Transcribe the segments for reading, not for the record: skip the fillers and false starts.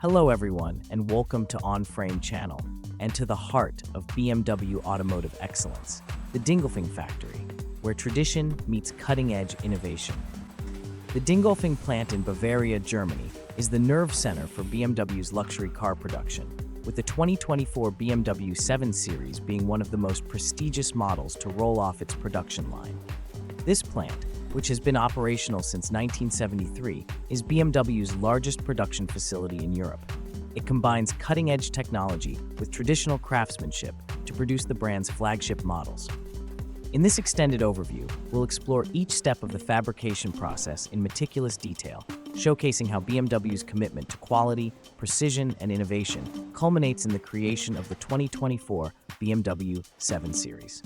Hello everyone, and welcome to On Frame channel, and to the heart of BMW automotive excellence, the Dingolfing factory, where tradition meets cutting-edge innovation. The Dingolfing plant in Bavaria, Germany, is the nerve center for BMW's luxury car production, with the 2024 BMW 7 Series being one of the most prestigious models to roll off its production line. This plant, which has been operational since 1973, is BMW's largest production facility in Europe. It combines cutting-edge technology with traditional craftsmanship to produce the brand's flagship models. In this extended overview, we'll explore each step of the fabrication process in meticulous detail, showcasing how BMW's commitment to quality, precision, and innovation culminates in the creation of the 2024 BMW 7 Series.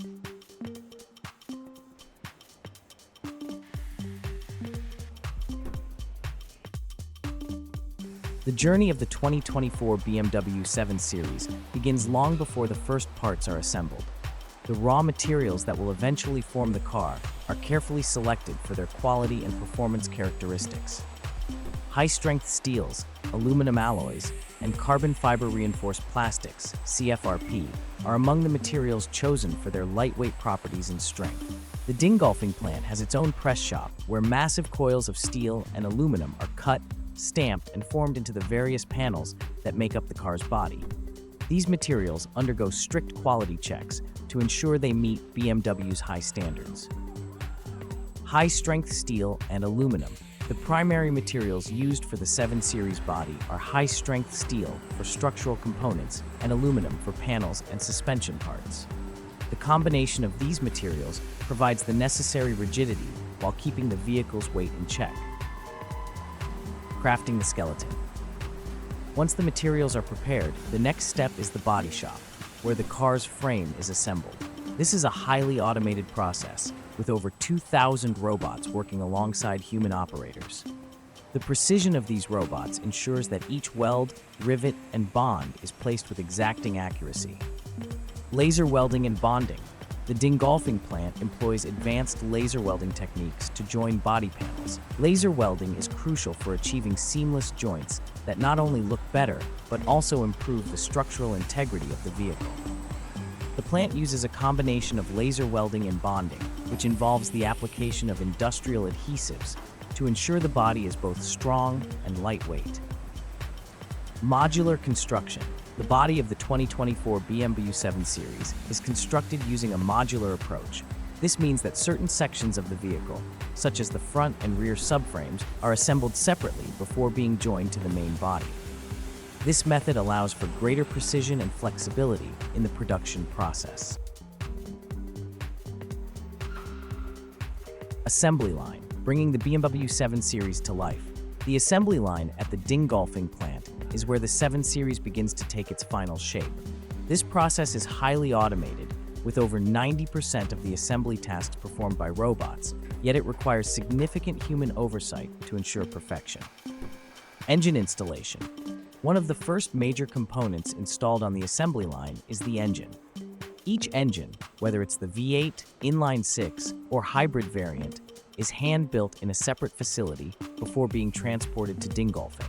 The journey of the 2024 BMW 7 Series begins long before the first parts are assembled. The raw materials that will eventually form the car are carefully selected for their quality and performance characteristics. High-strength steels, aluminum alloys, and carbon fiber reinforced plastics, CFRP, are among the materials chosen for their lightweight properties and strength. The Dingolfing plant has its own press shop where massive coils of steel and aluminum are cut, stamped, and formed into the various panels that make up the car's body. These materials undergo strict quality checks to ensure they meet BMW's high standards. High-strength steel and aluminum. The primary materials used for the 7 Series body are high-strength steel for structural components and aluminum for panels and suspension parts. The combination of these materials provides the necessary rigidity while keeping the vehicle's weight in check. Crafting the skeleton. Once the materials are prepared, the next step is the body shop, where the car's frame is assembled. This is a highly automated process, with over 2,000 robots working alongside human operators. The precision of these robots ensures that each weld, rivet, and bond is placed with exacting accuracy. Laser welding and bonding. The Dingolfing plant employs advanced laser welding techniques to join body panels. Laser welding is crucial for achieving seamless joints that not only look better, but also improve the structural integrity of the vehicle. The plant uses a combination of laser welding and bonding, which involves the application of industrial adhesives to ensure the body is both strong and lightweight. Modular construction. The body of the 2024 BMW 7 Series is constructed using a modular approach. This means that certain sections of the vehicle, such as the front and rear subframes, are assembled separately before being joined to the main body. This method allows for greater precision and flexibility in the production process. Assembly line, bringing the BMW 7 Series to life. The assembly line at the Dingolfing plant is where the 7 Series begins to take its final shape. This process is highly automated, with over 90% of the assembly tasks performed by robots, yet it requires significant human oversight to ensure perfection. Engine installation. One of the first major components installed on the assembly line is the engine. Each engine, whether it's the V8, inline-6, or hybrid variant, is hand-built in a separate facility before being transported to Dingolfing.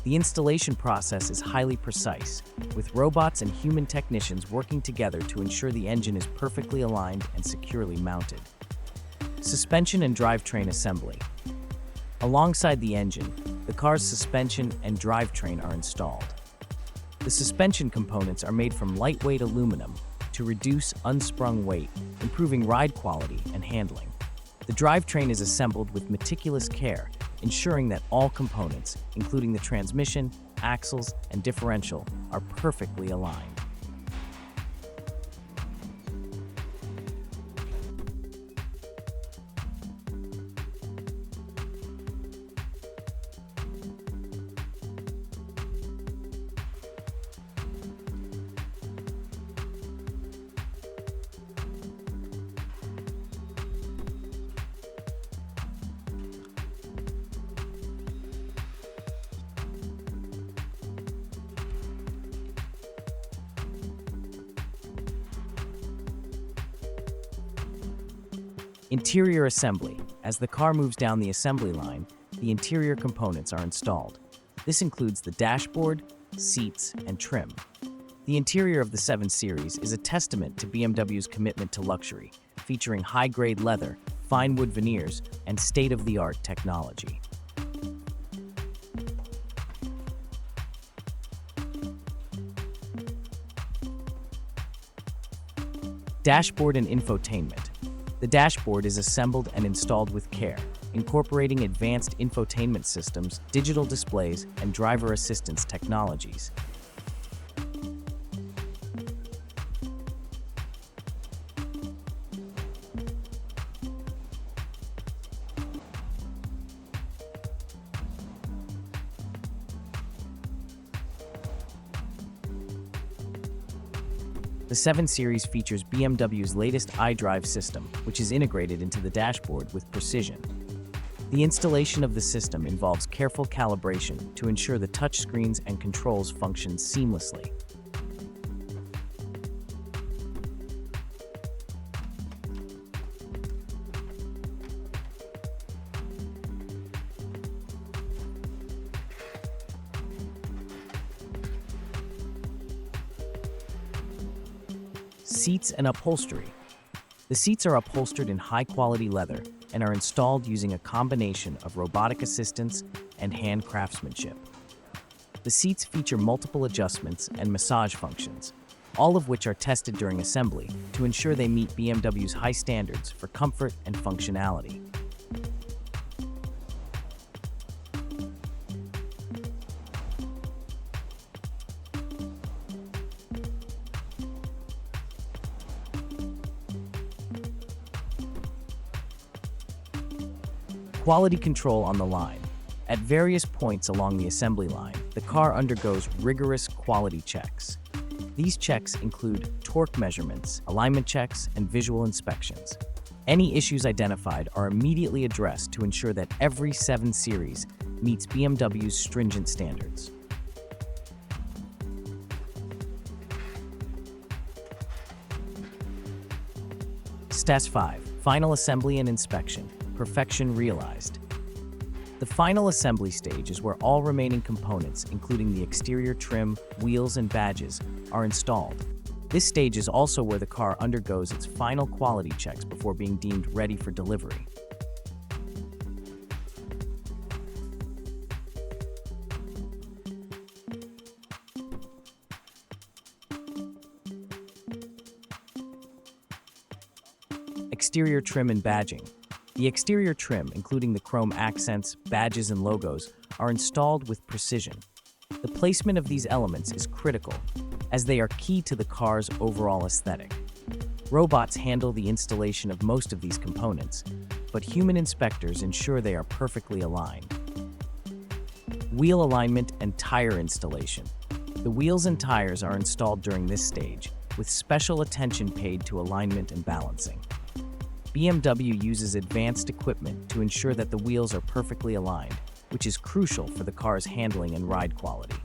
The installation process is highly precise, with robots and human technicians working together to ensure the engine is perfectly aligned and securely mounted. Suspension and drivetrain assembly. Alongside the engine, the car's suspension and drivetrain are installed. The suspension components are made from lightweight aluminum to reduce unsprung weight, improving ride quality and handling. The drivetrain is assembled with meticulous care, ensuring that all components, including the transmission, axles, and differential, are perfectly aligned. Interior assembly. As the car moves down the assembly line, the interior components are installed. This includes the dashboard, seats, and trim. The interior of the 7 Series is a testament to BMW's commitment to luxury, featuring high-grade leather, fine wood veneers, and state-of-the-art technology. Dashboard and infotainment. The dashboard is assembled and installed with care, incorporating advanced infotainment systems, digital displays, and driver assistance technologies. The 7 Series features BMW's latest iDrive system, which is integrated into the dashboard with precision. The installation of the system involves careful calibration to ensure the touchscreens and controls function seamlessly. Seats and upholstery. The seats are upholstered in high-quality leather and are installed using a combination of robotic assistance and hand craftsmanship. The seats feature multiple adjustments and massage functions, all of which are tested during assembly to ensure they meet BMW's high standards for comfort and functionality. Quality control on the line. At various points along the assembly line, the car undergoes rigorous quality checks. These checks include torque measurements, alignment checks, and visual inspections. Any issues identified are immediately addressed to ensure that every 7 Series meets BMW's stringent standards. Stage 5. Final assembly and inspection. Perfection realized. The final assembly stage is where all remaining components, including the exterior trim, wheels, and badges, are installed. This stage is also where the car undergoes its final quality checks before being deemed ready for delivery. Exterior trim and badging. The exterior trim, including the chrome accents, badges, and logos, are installed with precision. The placement of these elements is critical, as they are key to the car's overall aesthetic. Robots handle the installation of most of these components, but human inspectors ensure they are perfectly aligned. Wheel alignment and tire installation. The wheels and tires are installed during this stage, with special attention paid to alignment and balancing. BMW uses advanced equipment to ensure that the wheels are perfectly aligned, which is crucial for the car's handling and ride quality.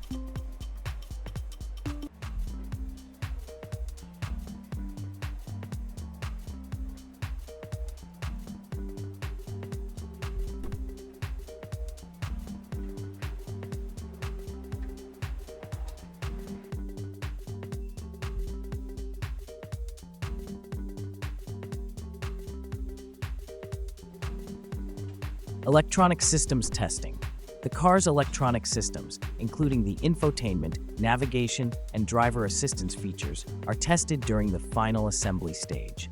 Electronic systems testing. The car's electronic systems, including the infotainment, navigation, and driver assistance features, are tested during the final assembly stage.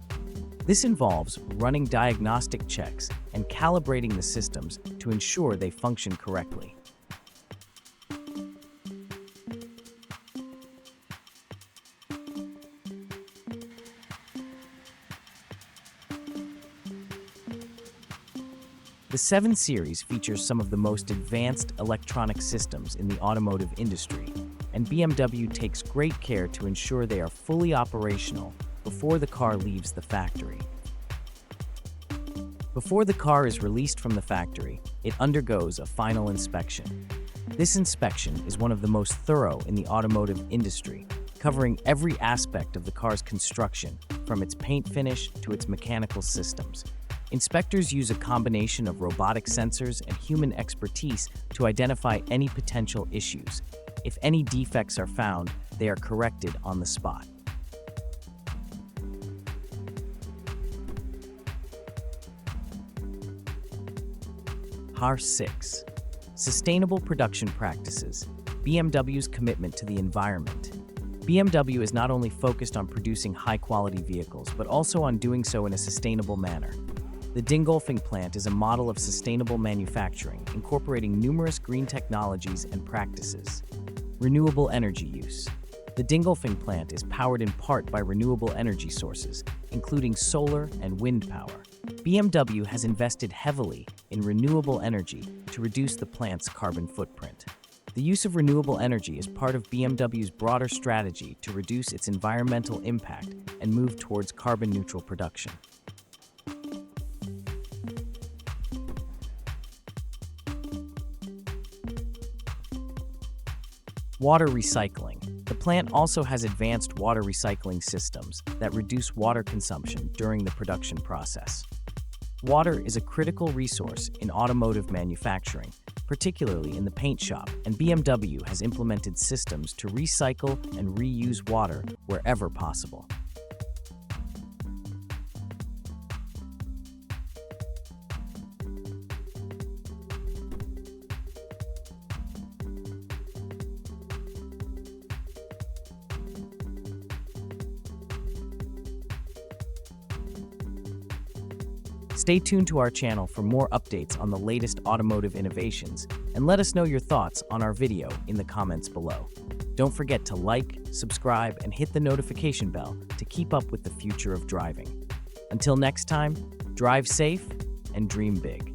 This involves running diagnostic checks and calibrating the systems to ensure they function correctly. The 7 Series features some of the most advanced electronic systems in the automotive industry, and BMW takes great care to ensure they are fully operational before the car leaves the factory. Before the car is released from the factory, it undergoes a final inspection. This inspection is one of the most thorough in the automotive industry, covering every aspect of the car's construction, from its paint finish to its mechanical systems. Inspectors use a combination of robotic sensors and human expertise to identify any potential issues. If any defects are found, they are corrected on the spot. R6. Sustainable production practices. BMW's commitment to the environment. BMW is not only focused on producing high-quality vehicles, but also on doing so in a sustainable manner. The Dingolfing plant is a model of sustainable manufacturing, incorporating numerous green technologies and practices. Renewable energy use. The Dingolfing plant is powered in part by renewable energy sources, including solar and wind power. BMW has invested heavily in renewable energy to reduce the plant's carbon footprint. The use of renewable energy is part of BMW's broader strategy to reduce its environmental impact and move towards carbon-neutral production. Water recycling. The plant also has advanced water recycling systems that reduce water consumption during the production process. Water is a critical resource in automotive manufacturing, particularly in the paint shop, and BMW has implemented systems to recycle and reuse water wherever possible. Stay tuned to our channel for more updates on the latest automotive innovations, and let us know your thoughts on our video in the comments below. Don't forget to like, subscribe, and hit the notification bell to keep up with the future of driving. Until next time, drive safe and dream big.